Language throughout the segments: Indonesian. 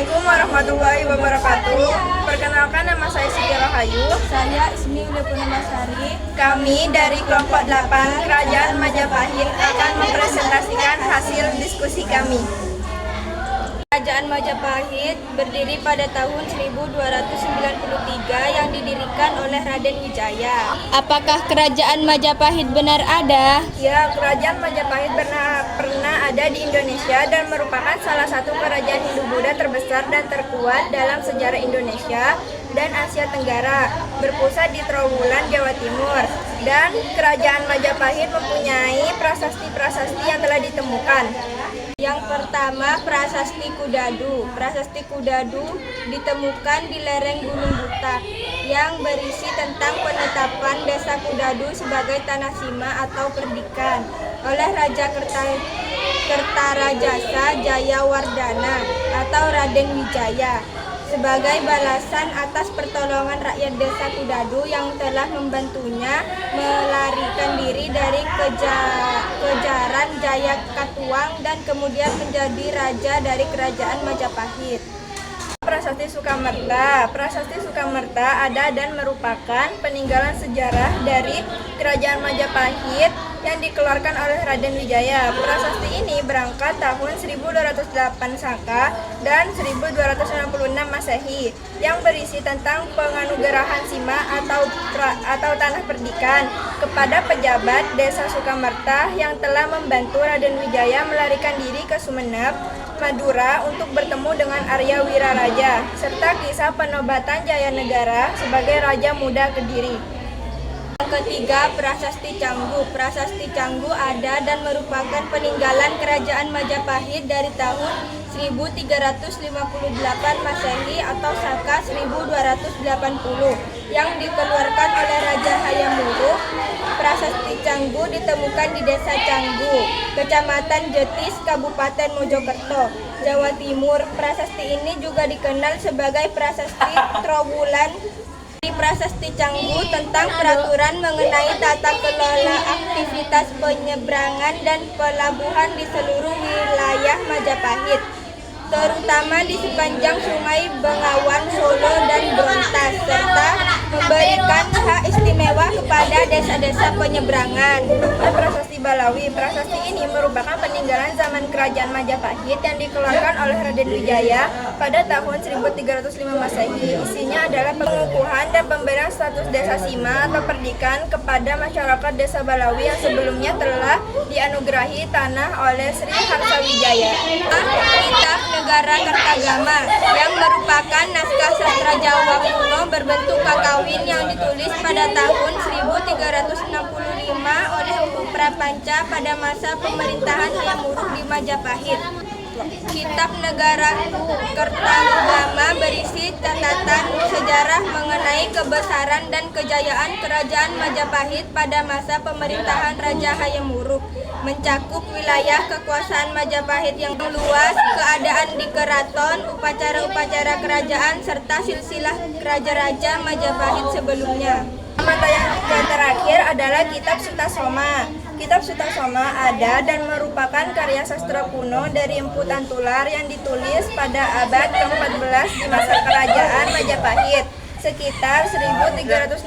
Assalamualaikum warahmatullahi wabarakatuh. Perkenalkan, nama saya Siti Rahayu. Saya Ismi Udapunamasari. Kami dari kelompok 8 Kerajaan Majapahit akan mempresentasikan hasil diskusi kami. Kerajaan Majapahit berdiri pada tahun 1293 yang didirikan oleh Raden Wijaya. Apakah Kerajaan Majapahit benar ada? Ya, Kerajaan Majapahit pernah ada di Indonesia dan merupakan salah satu kerajaan Hindu-Buddha terbesar dan terkuat dalam sejarah Indonesia dan Asia Tenggara, berpusat di Trowulan, Jawa Timur. Dan Kerajaan Majapahit mempunyai prasasti-prasasti yang telah ditemukan. Yang pertama, Prasasti Kudadu. Prasasti Kudadu ditemukan di lereng Gunung Butak yang berisi tentang penetapan Desa Kudadu sebagai tanah sima atau perdikan oleh Raja Kertarajasa Jayawardhana atau Raden Wijaya sebagai balasan atas pertolongan rakyat Desa Kudadu yang telah membantunya melarikan diri dari kejaran Jayakatwang dan kemudian menjadi raja dari Kerajaan Majapahit. Prasasti Sukamerta. Prasasti Sukamerta ada dan merupakan peninggalan sejarah dari Kerajaan Majapahit yang dikeluarkan oleh Raden Wijaya. Prasasti ini berangkat tahun 1208 Saka dan 1266 Masehi yang berisi tentang penganugerahan sima atau tanah perdikan kepada pejabat Desa Sukamerta yang telah membantu Raden Wijaya melarikan diri ke Sumeneb, Madura untuk bertemu dengan Arya Wiraraja, serta kisah penobatan Jayanegara sebagai Raja Muda Kediri. Yang ketiga, Prasasti Canggu. Prasasti Canggu ada dan merupakan peninggalan Kerajaan Majapahit dari tahun 1358 Masehi atau Saka 1280 yang dikeluarkan oleh Raja Hayam Wuruk. Prasasti Canggu ditemukan di Desa Canggu, Kecamatan Jetis, Kabupaten Mojokerto, Jawa Timur. Prasasti ini juga dikenal sebagai Prasasti Trowulan. Di Prasasti Canggu tentang peraturan mengenai tata kelola aktivitas penyeberangan dan pelabuhan di seluruh wilayah Majapahit, terutama di sepanjang Sungai Bengawan, Solo, dan Brontas, serta memberikan hak istimewa kepada desa-desa penyeberangan. Prasasti Balawi. Prasasti ini merupakan peninggalan zaman Kerajaan Majapahit yang dikeluarkan oleh Raden Wijaya pada tahun 1305 Masehi. Isinya adalah pengukuhan dan pemberian status desa sima atau perdikan kepada masyarakat Desa Balawi yang sebelumnya telah dianugerahi tanah oleh Sri Harsawijaya. Kitab Negara Kertagama yang merupakan naskah sastra Jawa kuno berbentuk kakawin yang ditulis pada tahun 1365 oleh Empu Prapanca pada masa pemerintahan Hayam Wuruk di Majapahit. Kitab Negara Kertagama berisi catatan sejarah mengenai kebesaran dan kejayaan Kerajaan Majapahit pada masa pemerintahan Raja Hayam Wuruk, mencakup wilayah kekuasaan Majapahit yang luas, keadaan di keraton, upacara-upacara kerajaan, serta silsilah raja-raja Majapahit sebelumnya. Mata yang terakhir adalah Kitab Sutasoma. Kitab Sutasoma ada dan merupakan karya sastra kuno dari Empu Tantular yang ditulis pada abad ke-14 di masa Kerajaan Majapahit, sekitar 1365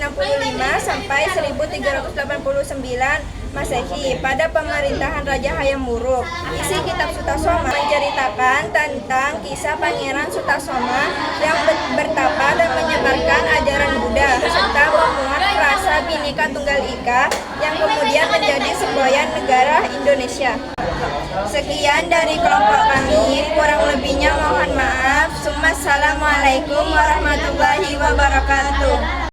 sampai 1389 Masehi pada pemerintahan Raja Hayam Wuruk. Isi Kitab Sutasoma menceritakan tentang kisah Pangeran Sutasoma yang bertapa dan menyebarkan ajaran Buddha serta memuat rasa Bhinneka Tunggal Ika yang kemudian menjadi semboyan negara Indonesia. Sekian dari kelompok kami, kurang lebihnya mohon maaf. Assalamualaikum warahmatullahi wabarakatuh.